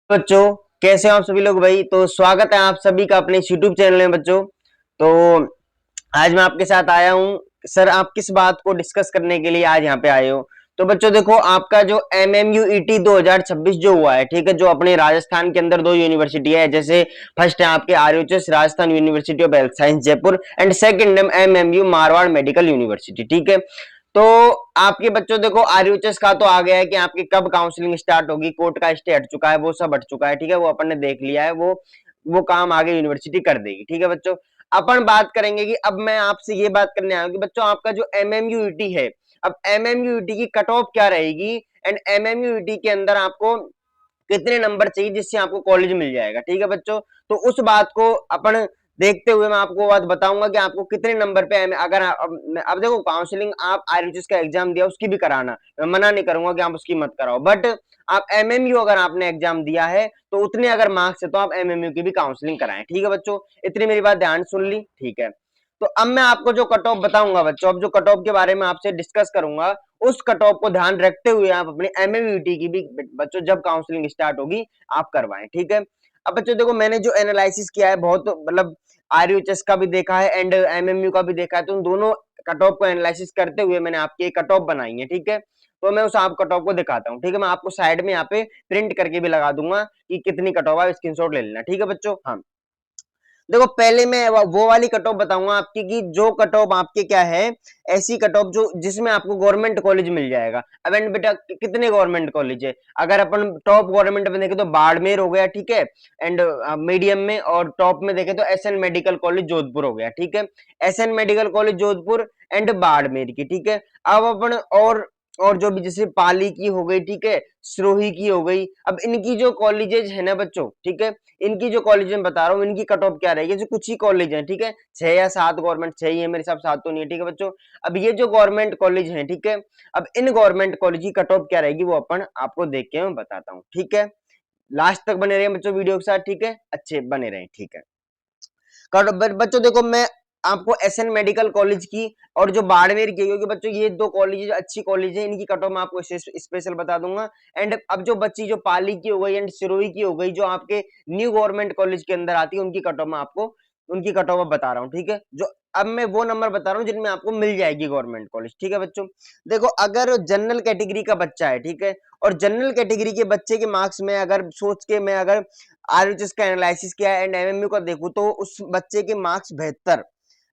बच्चों, कैसे हो आप सभी लोग भाई। तो स्वागत है आप सभी का अपने यूट्यूब चैनल में बच्चों। तो आज मैं आपके साथ आया हूँ। सर, आप किस बात को डिस्कस करने के लिए आज यहाँ पे आए हो? तो बच्चों देखो, आपका जो MMUET 2026 जो हुआ है, ठीक है, जो अपने राजस्थान के अंदर दो यूनिवर्सिटी है, जैसे फर्स्ट है आपके RUHS Rajasthan university of health science Jaipur and second है MMU मारवाड़ मेडिकल यूनिवर्सिटी, ठीक है। तो आपके बच्चों देखो, RUHS का तो आ गया है कि आपकी कब काउंसलिंग स्टार्ट होगी, कोर्ट का स्टे हट चुका है, वो सब हट चुका है, ठीक है, वो अपन ने देख लिया है, वो काम आगे यूनिवर्सिटी कर देगी, ठीक है बच्चों। अपन बात करेंगे कि अब मैं आपसे ये बात करने आया हूं कि बच्चों आपका जो MMUET है, अब MMUET की कट ऑफ क्या रहेगी एंड MMUET के अंदर आपको कितने नंबर चाहिए जिससे आपको कॉलेज मिल जाएगा, ठीक है बच्चों। तो उस बात को अपन देखते हुए मैं आपको बात बताऊंगा कि आपको कितने नंबर पे अगर अब देखो, काउंसलिंग आप RUHS का एग्जाम दिया उसकी भी कराना, मैं मना नहीं करूंगा कि आप उसकी मत कराओ, बट आप MMU अगर आपने एग्जाम दिया है तो उतने अगर मार्क्स है तो आप MMU की भी काउंसलिंग कराएं, ठीक है बच्चों। इतनी मेरी बात ध्यान सुन ली, ठीक है। तो अब मैं आपको जो कट ऑफ बताऊंगा बच्चों, अब जो कट ऑफ के बारे में आपसे डिस्कस करूंगा, उस कट ऑफ को ध्यान रखते हुए आप अपने MMUET की भी बच्चों जब काउंसलिंग स्टार्ट होगी आप करवाएं, ठीक है। अब बच्चों देखो, मैंने जो एनालिसिस किया है बहुत, मतलब RUHS का भी देखा है एंड MMU का भी देखा है, तो उन दोनों कट ऑफ को एनालिसिस करते हुए मैंने आपकी एक कट ऑफ बनाई है, ठीक है। तो मैं उस आप कट ऑफ को दिखाता हूँ, ठीक है। मैं आपको साइड में यहाँ पे प्रिंट करके भी लगा दूंगा कि कितनी कट ऑफ है, स्क्रीनशॉट ले लेना, ठीक है बच्चों। हाँ, देखो पहले मैं वो वाली कट ऑफ बताऊंगा आपकी कि जो कट ऑफ आपके क्या है, ऐसी कट ऑफ जो जिसमें आपको गवर्नमेंट कॉलेज मिल जाएगा। अब एंड बेटा, कितने गवर्नमेंट कॉलेज है? अगर अपन टॉप गवर्नमेंट में देखें तो बाड़मेर हो गया, ठीक है, एंड मीडियम में, और टॉप में देखें तो SN मेडिकल कॉलेज जोधपुर हो गया, ठीक है। SN medical college Jodhpur and Barmer की, ठीक है। अब अपन और जो भी जैसे पाली की हो गई, ठीक है, सिरोही की हो गई, अब इनकी जो कॉलेजेस है ना बच्चों, ठीक है, इनकी जो कॉलेज में बता रहा हूँ इनकी कट ऑफ क्या रहेगी, जो कुछ ही कॉलेज हैं, ठीक है, 6 या 7 गवर्नमेंट, 6 ही है मेरे हिसाब, 7 तो नहीं है, ठीक है बच्चों। अब ये जो गवर्नमेंट कॉलेज हैं, ठीक है, अब इन गवर्नमेंट कॉलेज की कट ऑफ क्या रहेगी वो अपन आपको देख के मैं बताता हूँ, ठीक है। लास्ट तक बने रहे बच्चों वीडियो के साथ, ठीक है, अच्छे बने रहे, ठीक है। बच्चों देखो, मैं आपको SN मेडिकल कॉलेज की और जो बाड़मेर की, क्योंकि बच्चों ये दो कॉलेज अच्छी कॉलेज है, इनकी कट ऑफ मैं आपको स्पेशल बता दूंगा। एंड अब जो बच्ची जो पाली की हो गई एंड सिरोही की हो गई, जो आपके न्यू गवर्नमेंट कॉलेज के अंदर आती है, उनकी कट ऑफ मैं आपको उनकी कट ऑफ बता रहा हूँ, ठीक है। जो अब मैं वो नंबर बता रहा हूँ जिनमें आपको मिल जाएगी गवर्नमेंट कॉलेज, ठीक है बच्चों। देखो, अगर जनरल कैटेगरी का बच्चा है, ठीक है, और जनरल कैटेगरी के बच्चे के मार्क्स में अगर सोच के मैं अगर RHS का एनालिसिस किया है एंड MMU का देखूं, तो उस बच्चे के मार्क्स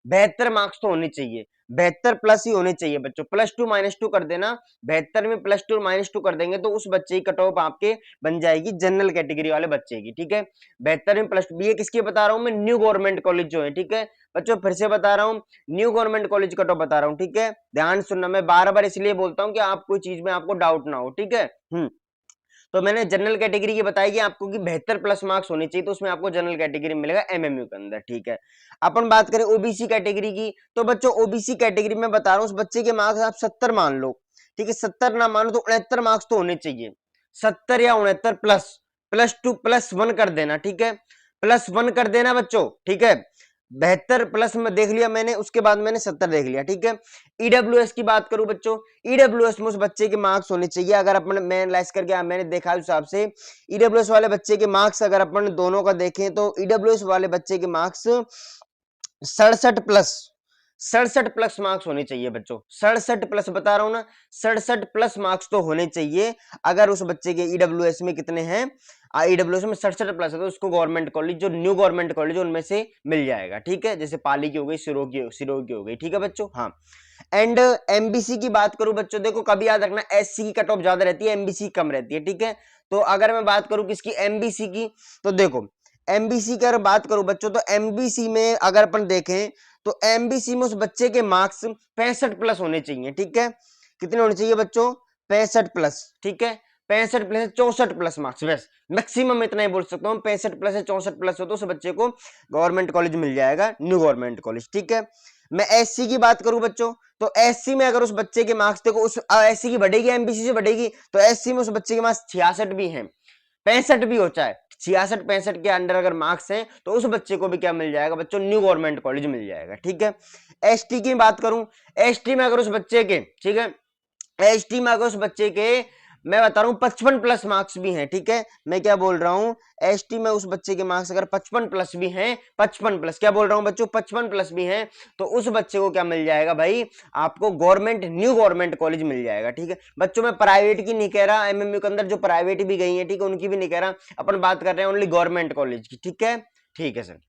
72 मार्क्स तो होने चाहिए, 72 प्लस ही होने चाहिए बच्चों। +2 - 2 कर देना, 72 में +2 - 2 कर देंगे तो उस बच्चे की कट ऑफ आपके बन जाएगी जनरल कैटेगरी वाले बच्चे की, ठीक है। 72 में +2, ये किसकी बता रहा हूं मैं? न्यू गवर्नमेंट कॉलेज जो है, ठीक है बच्चों, फिर से बता रहा हूँ, new government college cut off बता रहा हूँ, ठीक है। ध्यान सुनना, मैं बार बार इसलिए बोलता हूँ कि आप कोई चीज में आपको डाउट ना हो, ठीक है। तो मैंने जनरल कैटेगरी की बताई कि आपको कि 72 प्लस मार्क्स होने चाहिए, तो उसमें आपको जनरल कैटेगरी मिलेगा MMU के अंदर, ठीक है। अपन बात करें OBC कैटेगरी की, तो बच्चों OBC कैटेगरी में बता रहा हूँ, उस बच्चे के मार्क्स आप 70 मान लो, ठीक है, 70 ना मानो तो 69 मार्क्स तो होने चाहिए, 70 या 69 प्लस, +2 +1 कर देना, ठीक है, +1 कर देना बच्चों, ठीक है। 72 प्लस में देख लिया मैंने, उसके बाद मैंने 70 देख लिया, ठीक है। EWS की बात करूं बच्चों, EWS में उस बच्चे के मार्क्स होने चाहिए, अगर अपन मैं एनालाइज करके मैंने देखा उस हिसाब से, EWS वाले बच्चे के मार्क्स अगर अपन दोनों का देखें तो EWS वाले बच्चे के मार्क्स 67 प्लस, 67 प्लस मार्क्स होने चाहिए बच्चों, 67 प्लस बता रहा हूं ना, 67 प्लस मार्क्स तो होने चाहिए। अगर उस बच्चे के EWS में कितने हैं, EWS में 67 प्लस है तो उसको गवर्नमेंट कॉलेज, जो न्यू गवर्नमेंट कॉलेज उनमें से मिल जाएगा, ठीक है, जैसे पाली की हो गई, सिरो की हो गई, ठीक है बच्चों। हाँ, एंड MBC की बात करूं बच्चों, देखो कभी याद रखना, SC की कट ऑफ ज्यादा रहती है, MBC कम रहती है, ठीक है। तो अगर मैं बात करूं किसकी, MBC की, तो देखो MBC की अगर बात करूं बच्चों, तो MBC में अगर अपन देखें तो MBC में उस बच्चे के मार्क्स 65 प्लस होने चाहिए, ठीक है। कितने होने चाहिए बच्चों? 65 प्लस, ठीक है। 65 प्लस 64 प्लस मार्क्स, बस मैक्सिमम इतना ही बोल सकता हूँ, 65 प्लस है, 64 प्लस हो तो उस बच्चे को गवर्नमेंट कॉलेज मिल जाएगा, न्यू गवर्नमेंट कॉलेज, ठीक है। मैं SC की बात करूं बच्चों, तो SC में अगर उस बच्चे के मार्क्स देखो, उस SC की बढ़ेगी MBC से बढ़ेगी, तो SC में उस बच्चे के मार्क्स 66 भी हैं, 65 भी हो, चाहे 66 65 के अंडर अगर मार्क्स हैं तो उस बच्चे को भी क्या मिल जाएगा बच्चों? न्यू गवर्नमेंट कॉलेज मिल जाएगा, ठीक है। ST की बात करूं, ST में अगर उस बच्चे के, ठीक है, ST में अगर उस बच्चे के मैं बता रहा हूँ 55 प्लस मार्क्स भी हैं, ठीक है, मैं क्या बोल रहा हूँ, एसटी में उस बच्चे के मार्क्स अगर 55 प्लस भी हैं, 55 प्लस, क्या बोल रहा हूँ बच्चों, 55 प्लस भी हैं, तो उस बच्चे को क्या मिल जाएगा भाई, आपको गवर्नमेंट, न्यू गवर्नमेंट कॉलेज मिल जाएगा, ठीक है बच्चों। मैं प्राइवेट की नहीं कह रहा, एमएमयू के अंदर जो प्राइवेट भी गई है, ठीक है, उनकी भी नहीं कह रहा, अपन बात कर रहे हैं ओनली गवर्नमेंट कॉलेज की, ठीक है, ठीक है सर।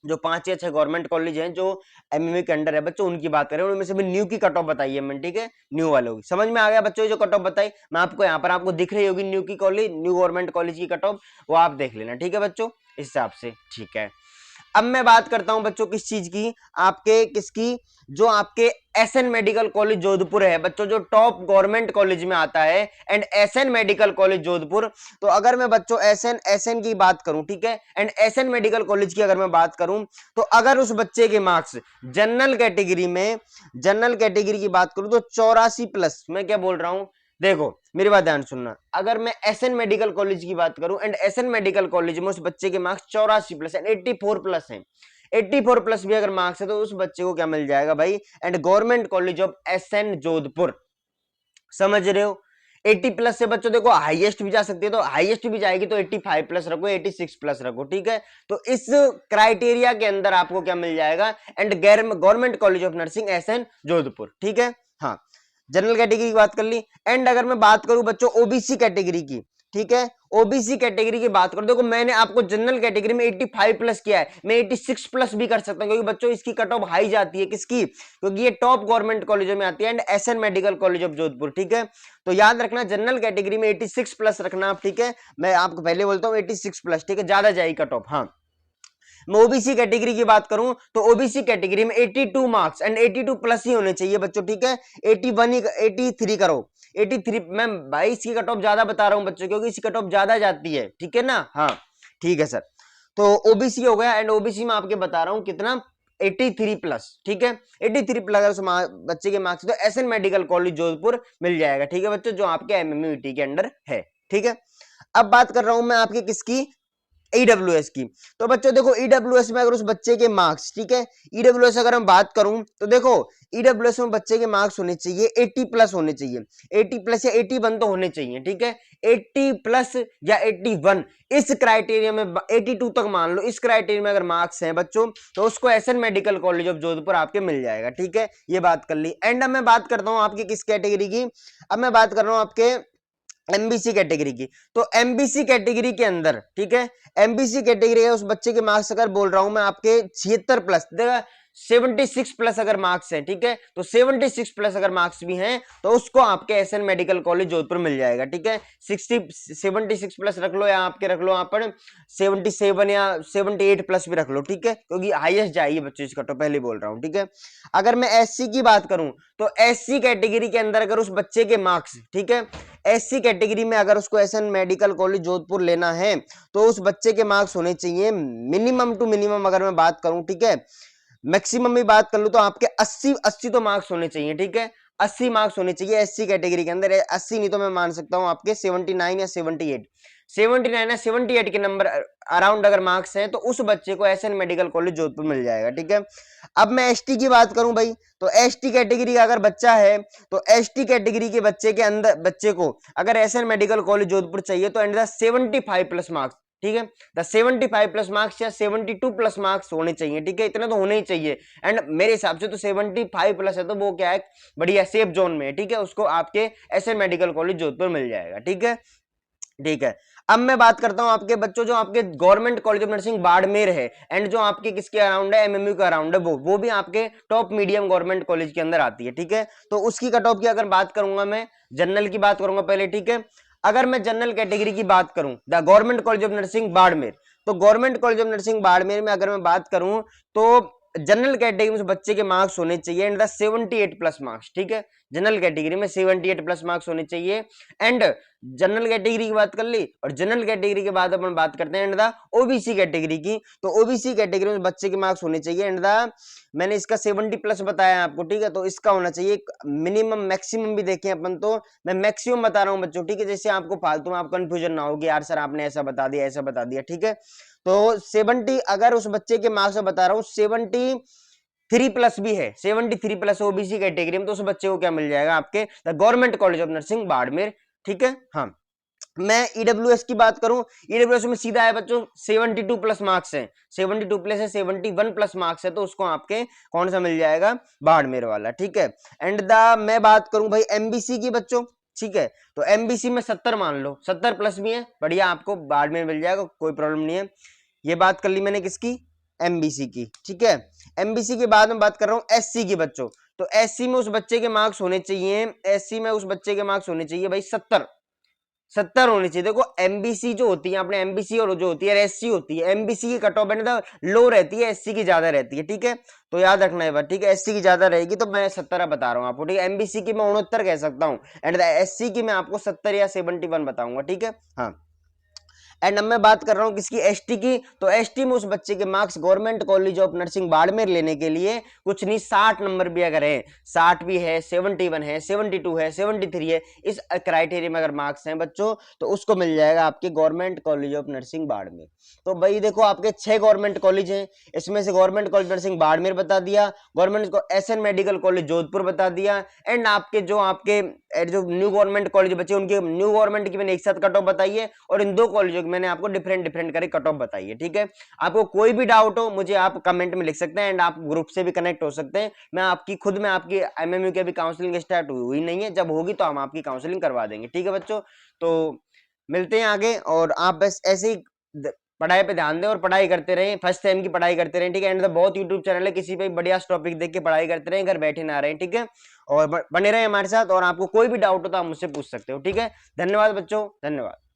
जो 5 या 6 गवर्नमेंट कॉलेज हैं जो एमएमयू के अंडर है बच्चों, उनकी बात करें, उनमें से भी न्यू की कट ऑफ बताई है मैंने, ठीक है, न्यू वालों की। समझ में आ गया बच्चों, जो कट ऑफ बताई मैं आपको, यहाँ पर आपको दिख रही होगी न्यू की कॉलेज, न्यू गवर्नमेंट कॉलेज की कट ऑफ, वो आप देख लेना, ठीक है बच्चों, इस हिसाब से, ठीक है। अब मैं बात करता हूं बच्चों किस चीज की, आपके किसकी, जो आपके एसएन मेडिकल कॉलेज जोधपुर है बच्चों, जो टॉप गवर्नमेंट कॉलेज में आता है, and SN medical college Jodhpur. तो अगर मैं बच्चों एसएन एसएन की बात करूं, ठीक है, एंड एसएन मेडिकल कॉलेज की अगर मैं बात करूं, तो अगर उस बच्चे के मार्क्स जनरल कैटेगरी में, जनरल कैटेगरी की बात करूं तो 84 प्लस, मैं क्या बोल रहा हूं, देखो मेरी बात ध्यान सुनना, अगर मैं एसएन मेडिकल कॉलेज की बात करूं, एंड एसएन मेडिकल कॉलेज में उस बच्चे के मार्क्स 84 प्लस एंड 84 प्लस हैं, 84 प्लस भी अगर मार्क्स है, तो उस बच्चे को क्या मिल जाएगा भाई, and government college of SN Jodhpur, समझ रहे हो। 80 प्लस से बच्चों देखो हाईएस्ट भी जा सकती है, तो हाईएस्ट भी जाएगी तो 85 प्लस रखो, 86 प्लस रखो, ठीक है। तो इस क्राइटेरिया के अंदर आपको क्या मिल जाएगा, and government college of nursing SN Jodhpur, ठीक है। हाँ, जनरल कैटेगरी की बात कर ली, एंड अगर मैं बात करूं बच्चों ओबीसी कैटेगरी की, ठीक है, ओबीसी कैटेगरी की बात करो, देखो मैंने आपको जनरल कैटेगरी में 85 प्लस किया है, मैं 86 प्लस भी कर सकता हूं, क्योंकि बच्चों इसकी कट ऑफ हाई जाती है, किसकी, क्योंकि ये टॉप गवर्नमेंट कॉलेजों में आती है, and SN medical college of Jodhpur, ठीक है। तो याद रखना जनरल कैटेगरी में 86 प्लस रखना आप, ठीक है, मैं आपको पहले बोलता हूं 86 प्लस, ठीक है, ज्यादा जाएगी कट ऑफ। हाँ, मैं ओबीसी कैटेगरी की बात करूं तो ओबीसी कैटेगरी में 82 मार्क्स एंड 82 प्लस ही होने चाहिए बच्चों, ठीक है, 81 ही, 83 करो, 83, मैं 22 की कट ऑफ ज्यादा बता रहा हूं बच्चों, क्योंकि इसकी कट ऑफ ज्यादा जाती है, ठीक है ना। हाँ ठीक है सर, तो ओबीसी हो गया, एंड ओबीसी में आपके बता रहा हूं कितना, 83 प्लस, ठीक है, 83 प्लस अगर बच्चे के मार्क्स तो एसएन मेडिकल कॉलेज जोधपुर मिल जाएगा, ठीक है बच्चों, जो आपके एमएमयूटी के अंडर है, ठीक है। अब बात कर रहा हूं मैं आपके किसकी, ईडब्ल्यूएस की। तो बच्चों देखो ईडब्ल्यूएस में अगर उस बच्चे के मार्क्स, ठीक है, ईडब्ल्यूएस अगर हम बात करूं तो देखो ईडब्ल्यूएस में बच्चे के मार्क्स होने चाहिए 80 प्लस होने चाहिए, 80 प्लस या 81 तो होने चाहिए, ठीक है, 80 प्लस या 81, इस क्राइटेरिया में 82 तक मान लो, इस क्राइटेरिया में अगर मार्क्स हैं बच्चों, तो उसको SN medical college of Jodhpur आपके मिल जाएगा, ठीक है, ये बात कर ली। एंड अब मैं बात करता हूं आपकी किस कैटेगरी की, अब मैं बात कर रहा हूं आपके एमबीसी कैटेगरी की। तो एमबीसी कैटेगरी के अंदर, ठीक है, एमबीसी कैटेगरी है, उस बच्चे के मार्क्स अगर बोल रहा हूं मैं आपके 76 प्लस, देखा 76 प्लस अगर मार्क्स है, ठीक है, तो 76 प्लस अगर मार्क्स भी हैं, तो उसको आपके एसएन मेडिकल कॉलेज जोधपुर मिल जाएगा, ठीक है। 76 प्लस रख लो, या आपके रख लो, आप 77 या 78 प्लस भी रख लो, ठीक है, क्योंकि हाईएस्ट जाइए बच्चों इसका, तो पहले बोल रहा हूं, ठीक है। अगर मैं एससी की बात करूं तो एससी कैटेगरी के अंदर अगर उस बच्चे के मार्क्स, ठीक है, एससी कैटेगरी में अगर उसको एसएन मेडिकल कॉलेज जोधपुर लेना है, तो उस बच्चे के मार्क्स होने चाहिए मिनिमम टू मिनिमम, अगर मैं बात करूं, ठीक है, मैक्सिमम में बात कर लूं तो आपके 80 तो मार्क्स होने चाहिए, ठीक है, 80 मार्क्स होने चाहिए एससी कैटेगरी के अंदर, 80 नहीं तो मैं मान सकता हूं आपके 79 या 78, 79 या 78 के नंबर अराउंड अगर मार्क्स हैं, तो उस बच्चे को एसएन मेडिकल कॉलेज जोधपुर मिल जाएगा, ठीक है। अब मैं एसटी की बात करूं भाई, तो एसटी कैटेगरी का अगर बच्चा है, तो एसटी कैटेगरी के बच्चे के अंदर, बच्चे को अगर एसएन मेडिकल कॉलेज जोधपुर चाहिए, तो एंड 75 प्लस मार्क्स, ठीक है, 75 प्लस मार्क्स या 72 प्लस मार्क्स होने चाहिए, ठीक है, इतना तो होने ही चाहिए। एंड मेरे हिसाब से तो 75 प्लस है, तो वो क्या है, बढ़िया सेफ जोन में है, ठीक है, उसको आपके एसएन मेडिकल कॉलेज जोधपुर मिल जाएगा, ठीक है, ठीक है। अब मैं बात करता हूं आपके बच्चों, जो आपके government college of nursing Barmer है, एंड जो आपके किसके अराउंड है, एमएमयू के अराउंड है, वो भी आपके टॉप मीडियम गवर्नमेंट कॉलेज के अंदर आती है, ठीक है। तो उसकी कट ऑफ की अगर बात करूंगा, मैं जनरल की बात करूंगा पहले, ठीक है। अगर मैं जनरल कैटेगरी की बात करूं, the government college of nursing Barmer, तो government college of nursing Barmer में अगर मैं बात करूं, तो जनरल कैटेगरी में बच्चे के मार्क्स होने चाहिए एंड 78 प्लस मार्क्स, ठीक है, जनरल कैटेगरी में 78 प्लस मार्क्स होने चाहिए। एंड जनरल कैटेगरी की बात कर ली, और जनरल कैटेगरी के बाद अपन बात करते हैं एंड द ओबीसी कैटेगरी की। तो ओबीसी कैटेगरी में बच्चे के मार्क्स होने चाहिए एंड द, मैंने इसका 70 प्लस बताया आपको, ठीक है, तो इसका होना चाहिए मिनिमम, मैक्सिमम भी देखें अपन, तो मैं मैक्सिमम बता रहा हूं बच्चों, ठीक है, जैसे आपको फालतू में आप कंफ्यूजन ना होगी, यार सर आपने ऐसा बता दिया, ऐसा बता दिया, ठीक है। तो 70 अगर उस बच्चे के मार्क्स में बता रहा हूं 73 प्लस भी है, 73 प्लस ओबीसी कैटेगरी में, तो उस बच्चे को क्या मिल जाएगा, आपके the government college of nursing Barmer ठीक है। हाँ, मैं ईडब्ल्यूएस की बात करूं, ईडब्ल्यूएस में सीधा है बच्चों 72 प्लस मार्क्स है, 72 प्लस है, 71 प्लस मार्क्स है, तो उसको आपके कौन सा मिल जाएगा, बाड़मेर वाला, ठीक है। एंड मैं बात करूं भाई एमबीसी की बच्चों, ठीक है, तो एमबीसी में 70 मान लो, 70 प्लस भी है, बढ़िया, आपको बाड़मेर मिल जाएगा, कोई प्रॉब्लम नहीं है। ये बात कर ली मैंने किसकी, एमबीसी की, ठीक है। एमबीसी के बाद में बात कर रहा हूं एससी की बच्चों, तो एससी में उस बच्चे के मार्क्स होने चाहिए, एससी में उस बच्चे के मार्क्स होने चाहिए भाई 70 होनी चाहिए। देखो एमबीसी जो होती है, अपने एमबीसी और जो होती है एससी होती है, एमबीसी की कट ऑफ लो रहती है, एससी की ज्यादा रहती है, ठीक है, तो याद रखना है बात, ठीक है, एससी की ज्यादा रहेगी, तो मैं 70 बता रहा हूँ आपको, ठीक है, एमबीसी की मैं 69 कह सकता हूँ, एंड एससी की मैं आपको 70 या 71 बताऊंगा, ठीक है। हाँ, एंड अब मैं बात कर रहा हूँ किसकी, एसटी की, तो एसटी में उस बच्चे के marks government college of nursing Barmer लेने के लिए कुछ नहीं 60 नंबर भी अगर है, 60 भी है, 71 है, 72 है, 73 है, इस क्राइटेरिया में अगर मार्क्स हैं बच्चों, तो उसको मिल जाएगा आपके government college of nursing Barmer. तो भाई देखो आपके 6 गवर्नमेंट कॉलेज हैं, इसमें से गवर्नमेंट कॉलेज नर्सिंग बाड़मेर बता दिया, government SN medical college Jodhpur बता दिया, एंड आपके जो न्यू गवर्नमेंट कॉलेज बचे उनके न्यू गवर्नमेंट की मैंने एक साथ कट ऑफ बताई है, और इन दो कॉलेजों की मैंने आपको डिफरेंट डिफरेंट करके कट ऑफ बताई है, ठीक है। आपको कोई भी डाउट हो मुझे आप कमेंट में लिख सकते हैं, एंड आप ग्रुप से भी कनेक्ट हो सकते हैं, मैं आपकी एमएमयू की अभी काउंसलिंग स्टार्ट हुई नहीं है, जब होगी तो हम आपकी काउंसलिंग करवा देंगे, ठीक है बच्चों। तो मिलते हैं आगे, और आप बस ऐसे ही पढ़ाई पे ध्यान दें और पढ़ाई करते रहें, फर्स्ट सेम की पढ़ाई करते रहें, ठीक है। एंड बहुत यूट्यूब चैनल है, किसी पे बढ़िया टॉपिक देख के पढ़ाई करते रहें, घर बैठे ना रहें, ठीक है, और बने रहें हमारे साथ, और आपको कोई भी डाउट हो तो आप मुझसे पूछ सकते हो, ठीक है। धन्यवाद बच्चों, धन्यवाद।